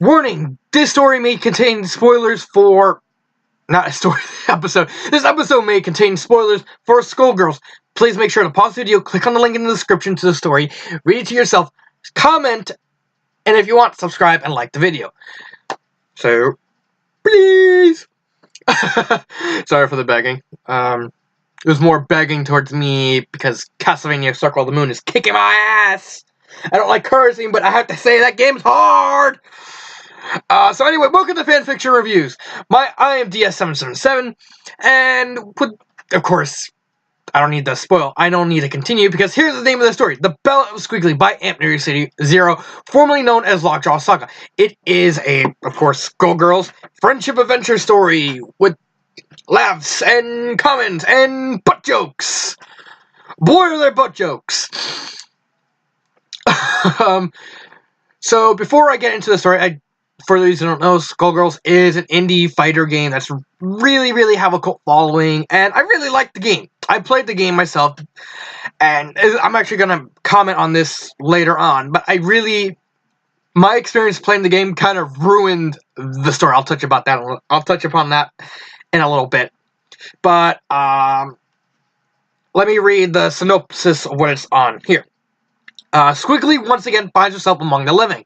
Warning, this story may contain spoilers for... Not a story, episode. This episode may contain spoilers for Skullgirls. Please make sure to pause the video, click on the link in the description to the story, read it to yourself, comment, and if you want, subscribe and like the video. So, please! Sorry for the begging. It was more begging towards me because Castlevania Circle of the Moon is kicking my ass! I don't like cursing, but I have to say that game's hard! So anyway, welcome to FanFiction Reviews. I am DS777, and of course, I don't need to spoil. I don't need to continue, because here's the name of the story. The Ballad of Squigly by Imagery City Zero, formerly known as Lockjaw Saga. It is of course, Skullgirls friendship adventure story with laughs and comments and butt jokes. Boy, are there butt jokes. So before I get into the story, for those who don't know, Skullgirls is an indie fighter game that's really have a cult following, and I really like the game. I played the game myself, and I'm actually going to comment on this later on, but my experience playing the game kind of ruined the story. I'll touch upon that in a little bit. But, let me read the synopsis of what it's on here. Squigly once again finds herself among the living.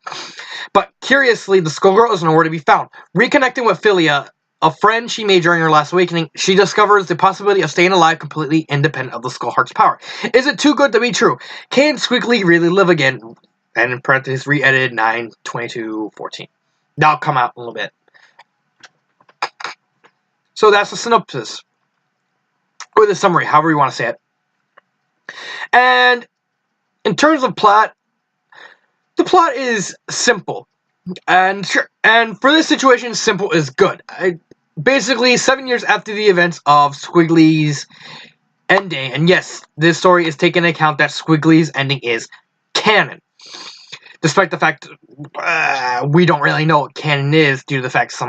But curiously, the Skullgirl is nowhere to be found. Reconnecting with Philia, a friend she made during her last awakening, she discovers the possibility of staying alive completely independent of the Skullheart's power. Is it too good to be true? Can Squigly really live again? And in parentheses, re-edited 9/22/14. That'll come out in a little bit. So that's the synopsis. Or the summary, however you want to say it. And in terms of plot, the plot is simple. And for this situation, simple is good. Basically, 7 years after the events of Squigly's ending, and yes, this story is taking into account that Squigly's ending is canon. Despite the fact we don't really know what canon is due to the fact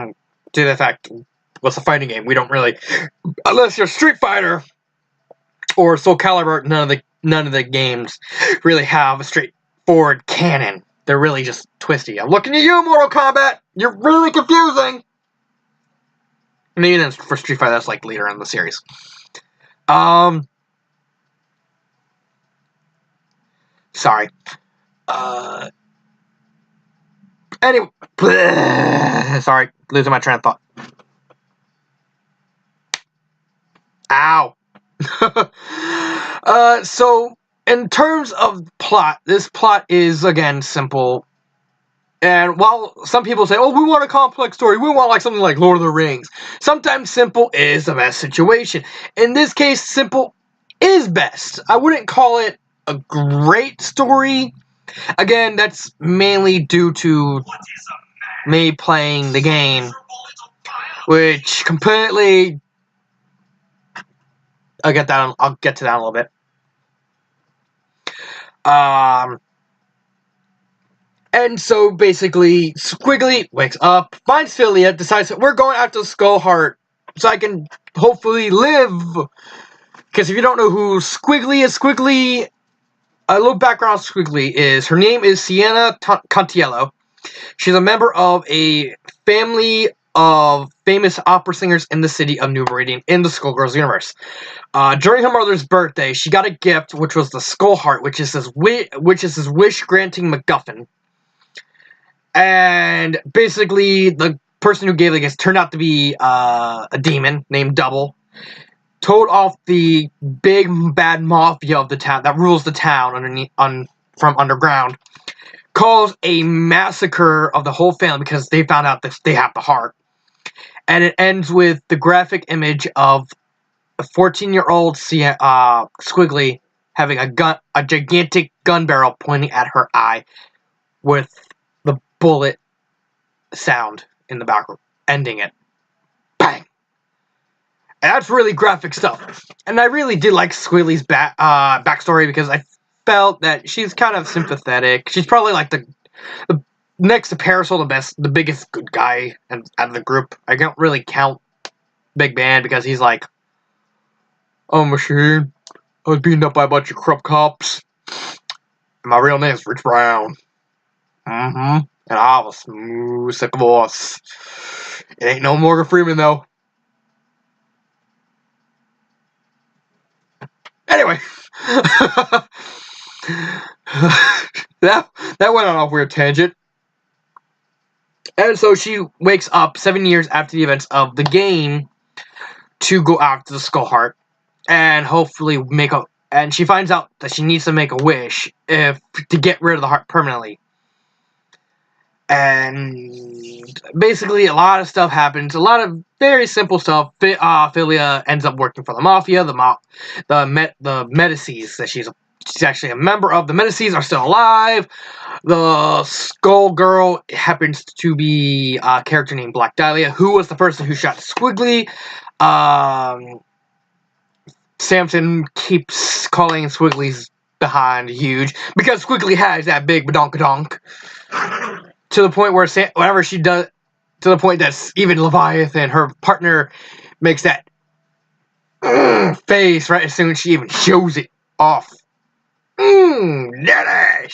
what's a fighting game? We don't really, unless you're Street Fighter or Soul Calibur, none of the games really have a straightforward canon. They're really just twisty. I'm looking at you, Mortal Kombat! You're really confusing! Maybe then for Street Fighter, that's like later in the series. Sorry. Anyway. Sorry, losing my train of thought. Ow! So, in terms of plot, this plot is, again, simple. And while some people say, oh, we want a complex story, we want like something like Lord of the Rings, sometimes simple is the best situation. In this case, simple is best. I wouldn't call it a great story. Again, that's mainly due to me playing the game, which completely... I'll get to that in a little bit. And so basically, Squigly wakes up, finds Philia, decides that we're going after Skullheart so I can hopefully live. Because if you don't know who Squigly is, a little background on Squigly is, her name is Sienna Contiello. She's a member of a family of famous opera singers in the city of New Meridian in the Skullgirls universe. During her mother's birthday, she got a gift, which was the Skullheart, which is his wish-granting MacGuffin. And basically, the person who gave the gift turned out to be a demon named Double. Told off the big bad mafia of the town that rules the town from underground. Caused a massacre of the whole family because they found out that they have the heart. And it ends with the graphic image of a 14-year-old Squigly having a gigantic gun barrel pointing at her eye with the bullet sound in the background, ending it. Bang! And that's really graphic stuff. And I really did like Squigly's backstory because I felt that she's kind of sympathetic. She's probably like the next to Parasol, the biggest good guy out of the group. I don't really count Big Man because he's like, oh, machine. I was beaten up by a bunch of corrupt cops. My real name is Rich Brown. And I was smooth sick boss. It ain't no Morgan Freeman though. Anyway. that went on a weird tangent. And so she wakes up 7 years after the events of the game to go after the Skull Heart and hopefully make a. And she finds out that she needs to make a wish to get rid of the heart permanently. And basically, a lot of stuff happens. A lot of very simple stuff. Philia ends up working for the Mafia. The Medicis that she's actually a member of. The Medicis are still alive. The Skullgirl happens to be a character named Black Dahlia, who was the person who shot Squigly. Samson keeps calling Squigly's behind huge because Squigly has that big badonkadonk. To the point where whatever she does, to the point that even Leviathan, her partner, makes that face right as soon as she even shows it off. That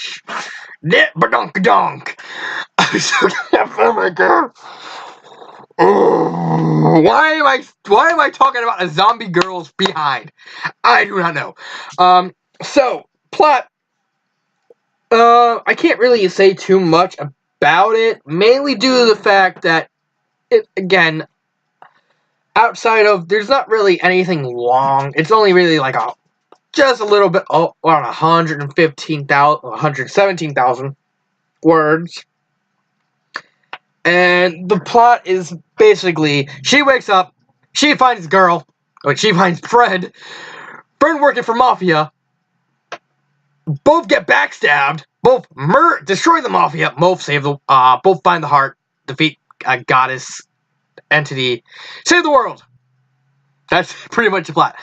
badonkadonk. Oh my god. Why am I talking about a zombie girl's behind? I do not know. So plot. I can't really say too much about it, mainly due to the fact that again, outside of there's not really anything long. It's only really like just a little bit around 117,000 words. And the plot is basically, she wakes up, she finds Fred working for Mafia, both get backstabbed, both destroy the Mafia, both find the heart, defeat a goddess entity, save the world. That's pretty much the plot.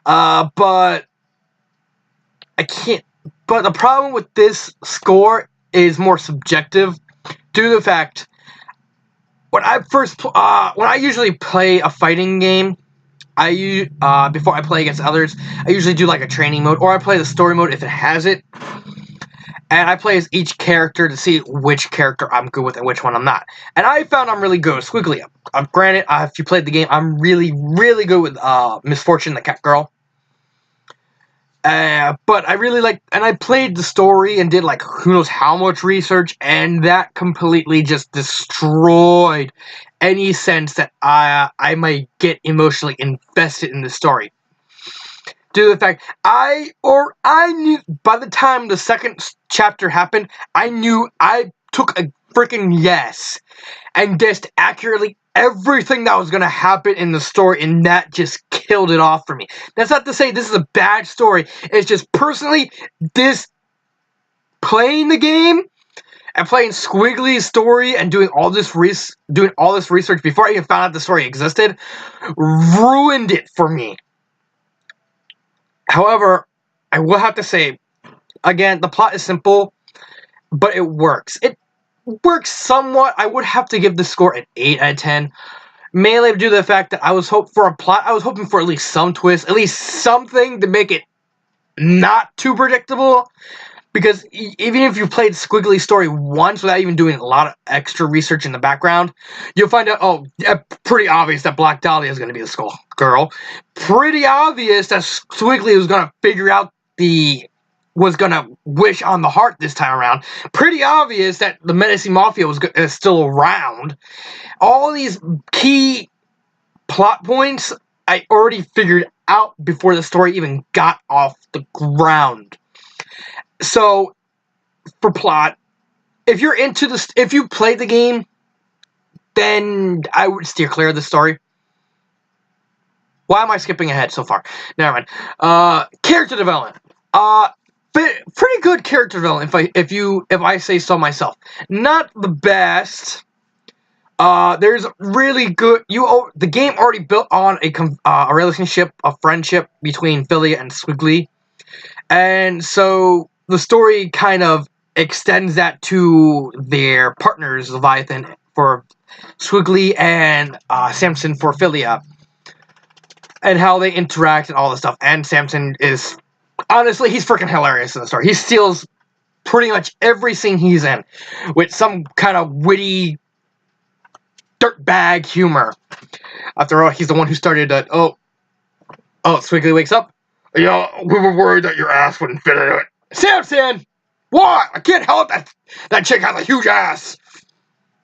But the problem with this score is more subjective due to the fact when I usually play a fighting game, before I play against others, I usually do like a training mode, or I play the story mode if it has it, and I play as each character to see which character I'm good with and which one I'm not. And I found I'm really good with Squigly. Granted, if you played the game, I'm really, really good with Misfortune, the cat girl. But I really and I played the story and did like who knows how much research, and that completely just destroyed any sense that I might get emotionally invested in the story. Due to the fact I knew by the time the second chapter happened, I knew I took a freaking guess and guessed accurately everything that was going to happen in the story, and that just killed it off for me. That's not to say this is a bad story. It's just personally, playing the game and playing Squigly's story and doing all this research before I even found out the story existed ruined it for me. However, I will have to say, again, the plot is simple, but it works. It works somewhat. I would have to give the score an 8 out of 10. Mainly due to the fact that I was hoping for a plot. I was hoping for at least some twist, at least something to make it not too predictable. Because even if you played Squigly's story once without even doing a lot of extra research in the background, you'll find out, pretty obvious that Black Dahlia is going to be the Skull Girl. Pretty obvious that Squigly was going to figure out was going to wish on the heart this time around. Pretty obvious that the Menacing Mafia is still around. All these key plot points I already figured out before the story even got off the ground. So, for plot, if you played the game, then I would steer clear of the story. Why am I skipping ahead so far? Never mind. Character development. Pretty good character development, if I say so myself. Not the best. There's really good. The game already built on a relationship, a friendship between Philia and Squigly, and so the story kind of extends that to their partners, Leviathan for Squigly and Samson for Philia, and how they interact and all this stuff. And Samson is, honestly, he's freaking hilarious in the story. He steals pretty much every scene he's in, with some kind of witty dirtbag humor. After all, he's the one who started that. Oh, Squigly wakes up. Yeah, we were worried that your ass wouldn't fit into it. Samson! What? I can't help that. That chick has a huge ass.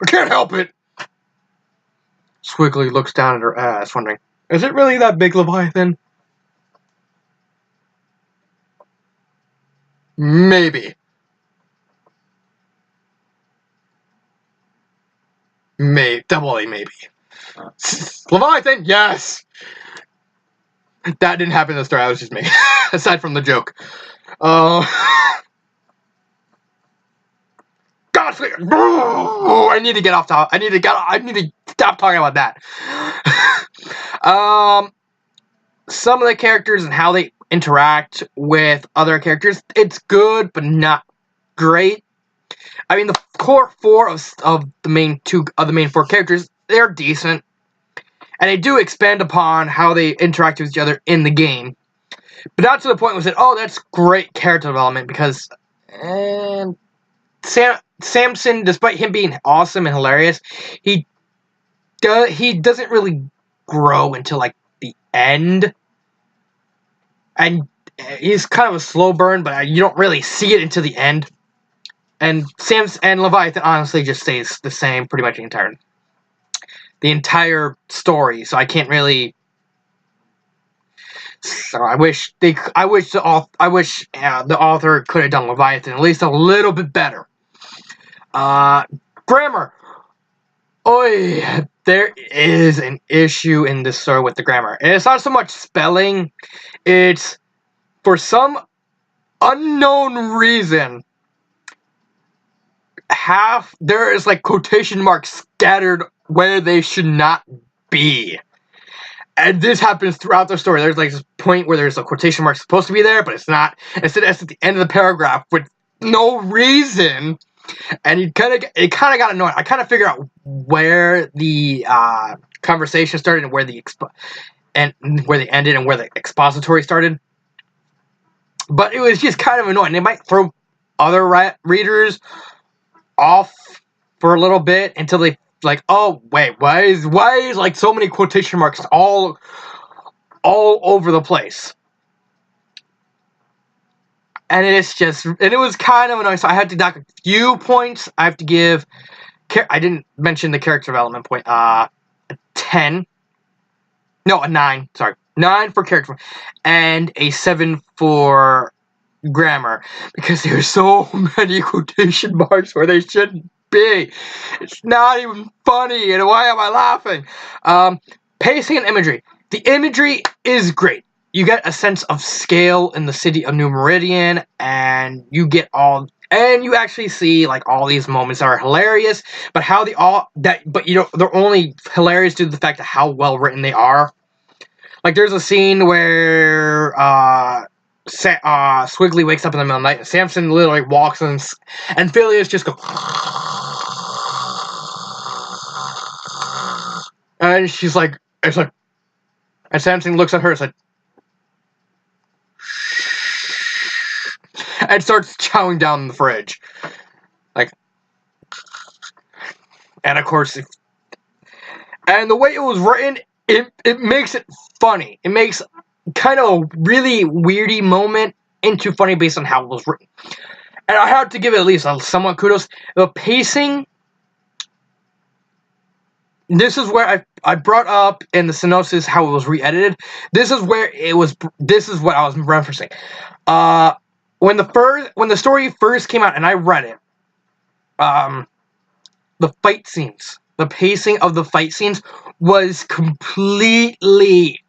I can't help it. Squigly looks down at her ass, wondering, is it really that big, Leviathan? Maybe. Double A, maybe. Leviathan, yes! That didn't happen in the story, that was just me. Aside from the joke. God, I need to get off top. I need to stop talking about that. Some of the characters and how they interact with other characters, it's good, but not great. I mean, the core four of the main four characters, they're decent, and they do expand upon how they interact with each other in the game, but not to the point where they said, "Oh, that's great character development," because Samson, despite him being awesome and hilarious, he doesn't really grow until like the end, and he's kind of a slow burn, but you don't really see it until the end. And Leviathan honestly just stays the same pretty much the entire story. So I can't really. So I wish the author could have done Leviathan at least a little bit better. Grammar. Oi, there is an issue in this story with the grammar. And it's not so much spelling. It's for some unknown reason. There is like quotation marks scattered where they should not be. And this happens throughout the story. There's like this point where there's a quotation mark supposed to be there, but it's not. Instead, it's at the end of the paragraph with no reason. And it kind of got annoying. I kind of figured out where the conversation started and where they ended and where the expository started. But it was just kind of annoying. They might throw other readers off for a little bit until they like, oh wait, why is like so many quotation marks all over the place? And it was kind of annoying. So I had to dock a few points. I have to give. I didn't mention the character development point. A 10. No, a 9. Sorry, 9 for character, and a 7 for grammar, because there's so many quotation marks where they shouldn't be. It's not even funny, and why am I laughing? Pacing and imagery. The imagery is great. You get a sense of scale in the city of New Meridian, and you actually see like all these moments that are hilarious, but they're only hilarious due to the fact of how well written they are. Like there's a scene where Squigly wakes up in the middle of the night. Samson literally walks in, and Phileas just goes, and she's like, it's like, and Samson looks at her and said, and starts chowing down in the fridge, like, and of course, and the way it was written, it makes it funny. It makes kind of a really weirdy moment into funny based on how it was written. And I have to give it at least a somewhat kudos. The pacing, this is where I brought up in the synopsis how it was re-edited. This is what I was referencing. When the story first came out and I read it, the fight scenes, the pacing of the fight scenes was completely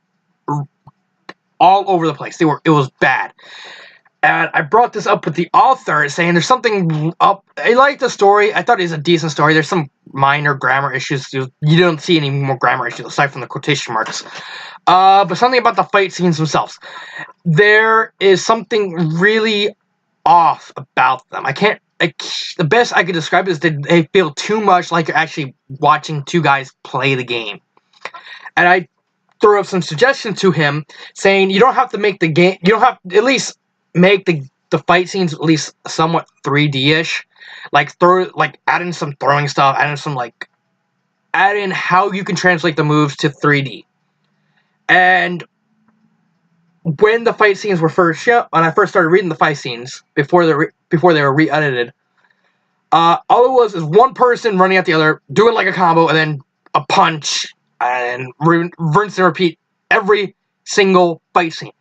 all over the place. It was bad. And I brought this up with the author, saying there's something up. I like the story. I thought it was a decent story. There's some minor grammar issues. You don't see any more grammar issues aside from the quotation marks. But something about the fight scenes themselves. There is something really off about them. The best I could describe it is that they feel too much like you're actually watching two guys play the game. And I threw up some suggestions to him, saying you don't have to make the game. You don't have to at least make the the fight scenes at least somewhat 3D-ish. Like add in some throwing stuff, add in how you can translate the moves to 3D. And when the fight scenes were first shown, when I first started reading the fight scenes before they were re-edited, all it was is one person running at the other, doing like a combo, and then a punch, and rinse and repeat every single fight scene.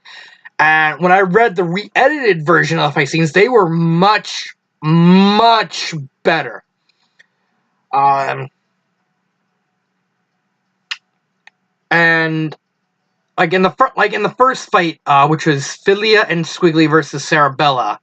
And when I read the re-edited version of the fight scenes, they were much, much better. And like in the first fight, which was Philia and Squigly versus Sarabella,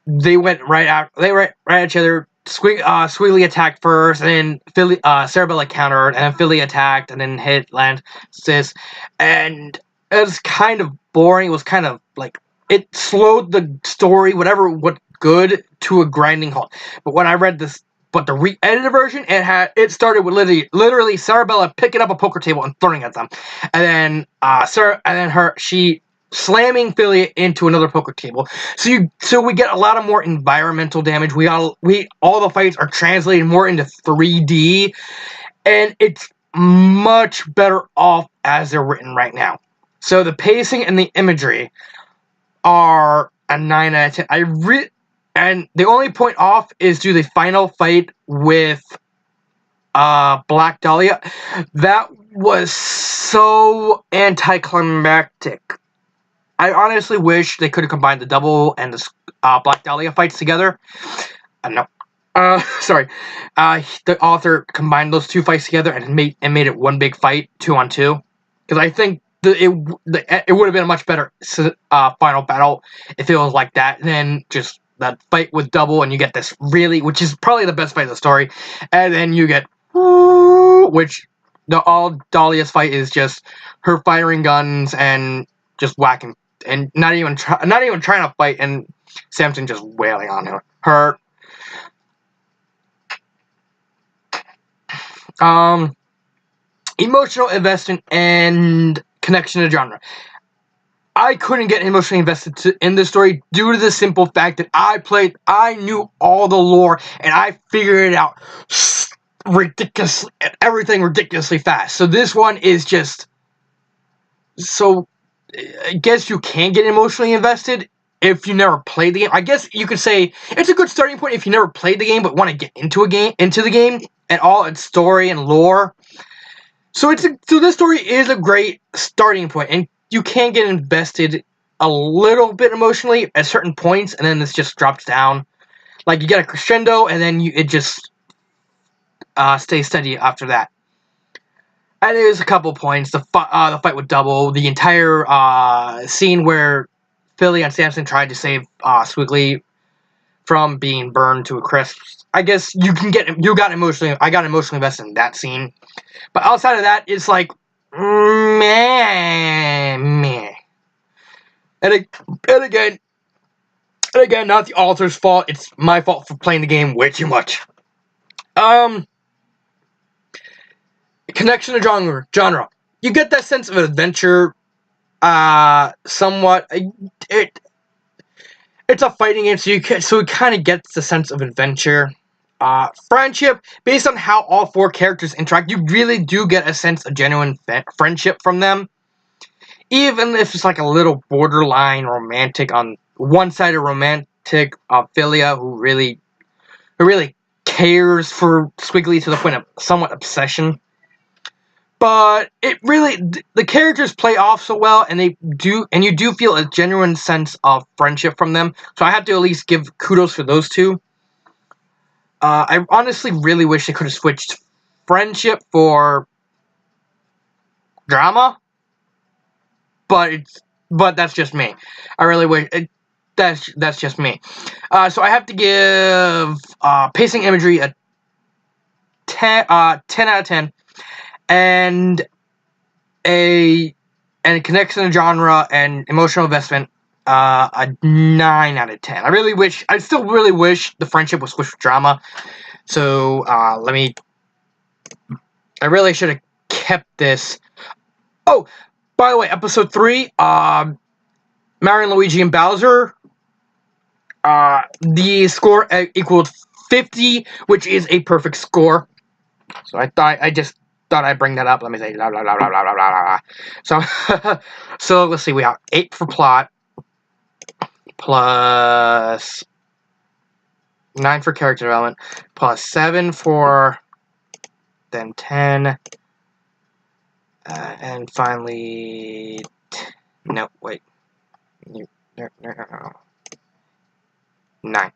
they went right at each other. Squigly attacked first, and then Sarabella countered, and then Philia attacked, and then hit Lantis, and it was kind of boring. It was kind of like it slowed the story, what good, to a grinding halt. But when I read this, but the re-edited version, it started with literally Sarabella picking up a poker table and throwing at them, and then she slamming Philia into another poker table. So we get a lot of more environmental damage. All the fights are translated more into 3D, and it's much better off as they're written right now. So the pacing and the imagery are a 9 out of 10. And the only point off is the final fight with Black Dahlia. That was so anticlimactic. I honestly wish they could have combined the Double and the Black Dahlia fights together. No. Sorry. The author combined those two fights together and made it one big fight, 2-on-2. Because I think it would have been a much better final battle if it was like that than just that fight with Double, and you get this which is probably the best fight of the story, and then you get, which all Dahlia's fight is just her firing guns and just whacking, and not even trying to fight, and Samson just wailing on her. Emotional investment and connection to genre. I couldn't get emotionally invested in the story due to the simple fact that I knew all the lore, and I figured it out everything ridiculously fast. So this one is just, so I guess you can get emotionally invested if you never played the game. I guess you could say it's a good starting point if you never played the game but want to get into the game and all its story and lore. So this story is a great starting point, and you can get invested a little bit emotionally at certain points, and then this just drops down. Like, you get a crescendo, and then it just stays steady after that. And there's a couple points. The fight with Double, the entire scene where Philia and Samson tried to save Squigly from being burned to a crisp. I guess I got emotionally invested in that scene. But outside of that, it's like, meh. And again, not the author's fault. It's my fault for playing the game way too much. Connection to genre. You get that sense of adventure, somewhat. It's a fighting game, so it kind of gets the sense of adventure. Friendship, based on how all four characters interact, you really do get a sense of genuine friendship from them. Even if it's like a little borderline romantic on one side of romantic, Philia, who really cares for Squigly to the point of somewhat obsession. But the characters play off so well, and you do feel a genuine sense of friendship from them. So I have to at least give kudos for those two. I honestly really wish they could have switched friendship for drama, but that's just me. I really wish that's just me. So I have to give pacing, imagery a 10 out of 10, and a connection to genre and emotional investment, a 9 out of 10. I still really wish the friendship was switched with drama. So, I really should have kept this. Oh, by the way, episode 3, Mario, Luigi, and Bowser, the score equaled 50, which is a perfect score. So I just thought I'd bring that up. Let me say blah blah blah blah blah blah blah. So so let's see. We have 8 for plot, plus 9 for character development, plus 7 for then 10, and finally no wait. No. 9.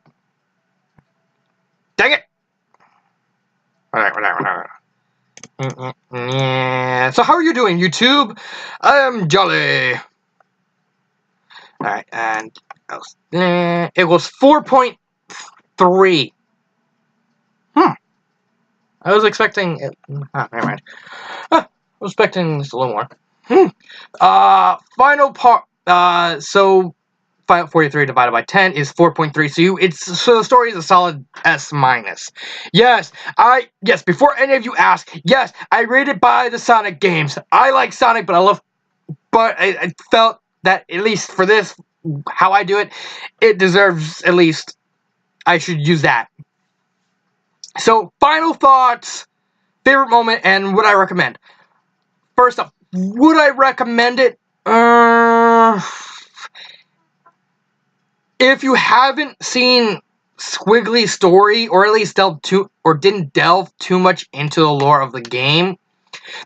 Dang it! Whatever. Yeah. So how are you doing, YouTube? I'm jolly. Alright, and it was 4.3. I was expecting it. Never mind. I was expecting just a little more. Final part. So 43 divided by 10 is 4.3. So the story is a solid S-. Yes, before any of you ask, yes, I rated by the Sonic games. I like Sonic, but I felt that at least for this, how I do it, it deserves at least, I should use that. So, final thoughts, favorite moment, and would I recommend? First up, would I recommend it? If you haven't seen Squigly's story, or at least didn't delve too much into the lore of the game,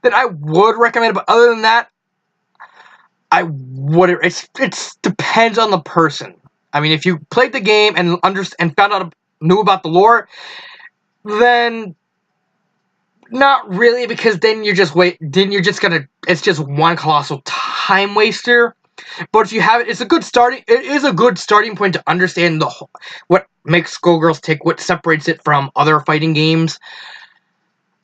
then I would recommend it. But other than that, I wouldn't. It depends on the person. I mean, if you played the game and knew about the lore, then not really, because then you're just it's just one colossal time waster. But if you have it, it is a good starting point to understand what makes Skullgirls tick, what separates it from other fighting games.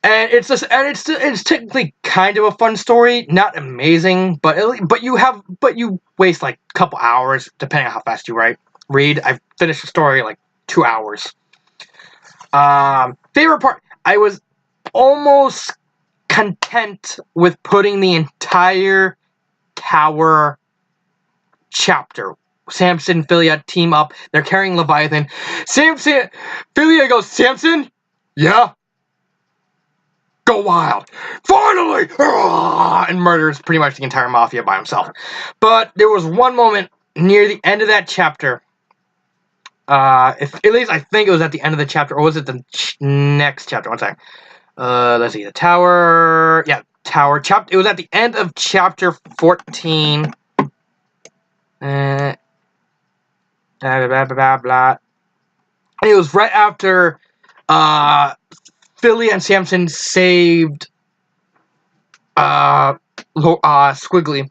And it's technically kind of a fun story, not amazing, but you waste like a couple hours depending on how fast you read. I finished the story like 2 hours. Favorite part, I was almost content with putting the entire tower chapter. Samson and Philia team up. They're carrying Leviathan. Philia goes, Samson? Yeah? Go wild. Finally! And murders pretty much the entire mafia by himself. But there was one moment near the end of that chapter. At least I think it was at the end of the chapter, or was it the next chapter? One second. Let's see. The tower. Yeah, tower chapter. It was at the end of chapter 14. Blah, blah, blah, blah. And it was right after Philia and Samson saved Squigly,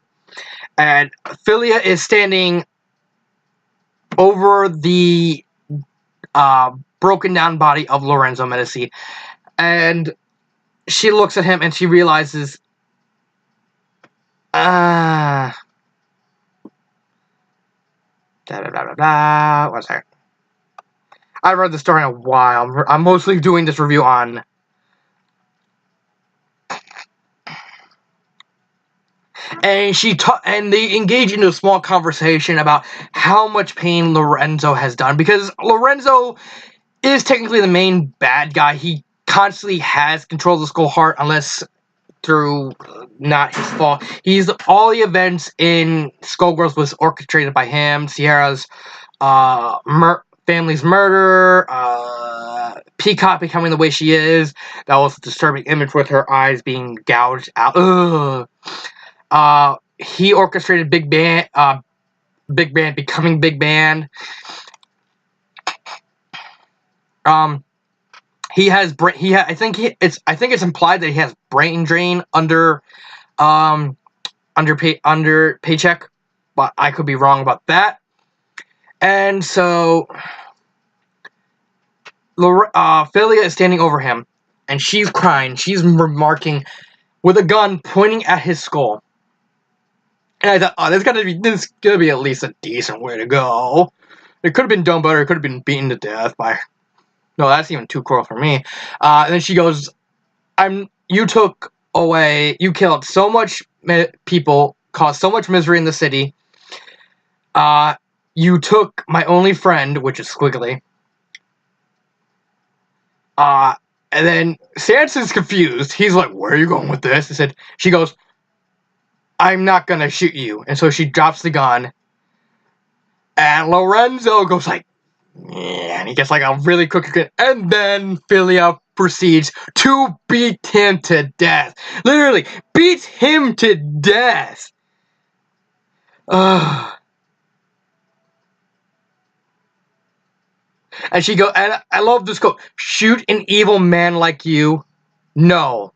and Philia is standing over the broken down body of Lorenzo Medici, and she looks at him and she realizes, blah, blah, blah, blah. One second. I've read the story in a while. I'm mostly doing this review on. And they engage into a small conversation about how much pain Lorenzo has done, because Lorenzo is technically the main bad guy. He constantly has control of the Skull Heart, unless through not his fault. All the events in Skullgirls was orchestrated by him. Sierra's family's murder, Peacock becoming the way she is. That was a disturbing image with her eyes being gouged out. He orchestrated Big Band becoming Big Band. I think it's implied that he has brain drain under Paycheck, but I could be wrong about that. And so Philia is standing over him, and she's crying. She's remarking with a gun pointing at his skull. And I thought, this is gonna be at least a decent way to go. It could have been done better. It could have been beaten to death by. No, that's even too cruel for me. And then she goes, you killed so much people, caused so much misery in the city. you took my only friend, which is Squigly. And then Sansa's confused. He's like, where are you going with this? She goes, I'm not gonna shoot you. And so she drops the gun. And Lorenzo goes like, yeah, and he gets like a really quick hit. And then Philia proceeds to beat him to death. Literally, beats him to death. And she goes, and I love this quote, shoot an evil man like you? No,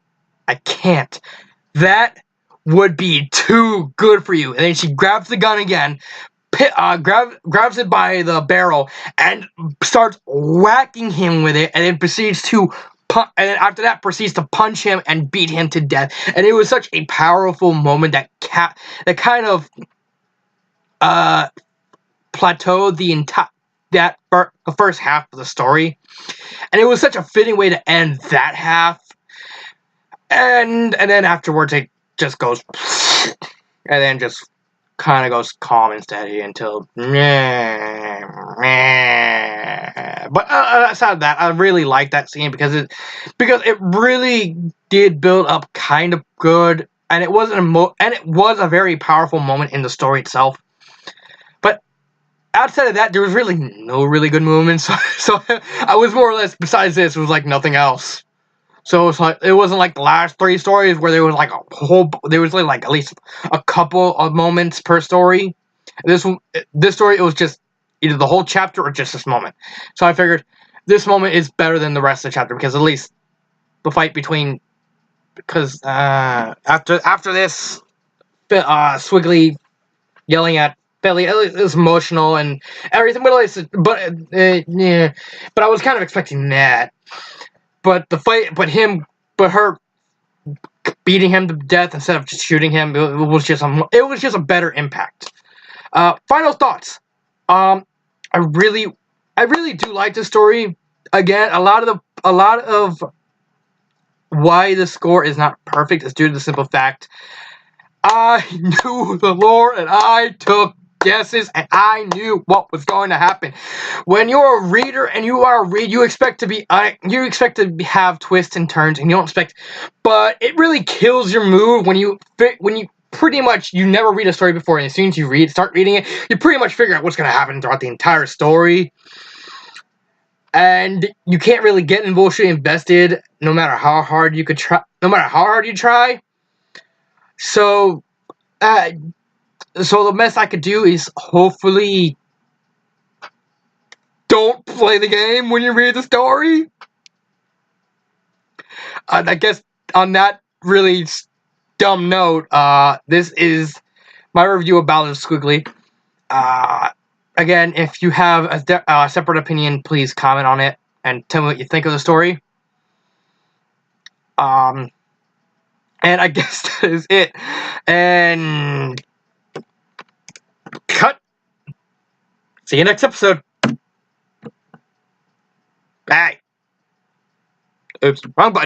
I can't. That would be too good for you. And then she grabs the gun again, grabs it by the barrel, and starts whacking him with it, and then proceeds to and then after that proceeds to punch him and beat him to death. And it was such a powerful moment that kind of plateaued the first half of the story, and it was such a fitting way to end that half. And then afterwards it just goes, and then just kind of goes calm and steady until. But aside that, I really like that scene because it really did build up kind of good, and it was a very powerful moment in the story itself. But outside of that, there was really no really good moments. So I was more or less, besides this, it was like nothing else. So it wasn't like the last 3 stories where there was like like at least a couple of moments per story. This story, it was just either the whole chapter or just this moment. So I figured this moment is better than the rest of the chapter because at least the fight between, because after this, Squigly yelling at Billy, it was emotional and everything. But I was kind of expecting that. But the fight, but her beating him to death instead of just shooting him, it was just a better impact. Final thoughts. I really do like this story. Again, a lot of why the score is not perfect is due to the simple fact I knew the lore and I took guesses and I knew what was going to happen. When you're a reader and you expect to have twists and turns, and you don't expect, but it really kills your mood when you pretty much, you never read a story before, and as soon as you start reading it, you pretty much figure out what's going to happen throughout the entire story. And you can't really get emotionally invested no matter how hard you try. So the best I could do is hopefully don't play the game when you read the story. I guess on that really dumb note, this is my review of Ballad of Squigly. Again, if you have a separate opinion, please comment on it and tell me what you think of the story. And I guess that is it. And cut. See you next episode. Bye. Oops, wrong button.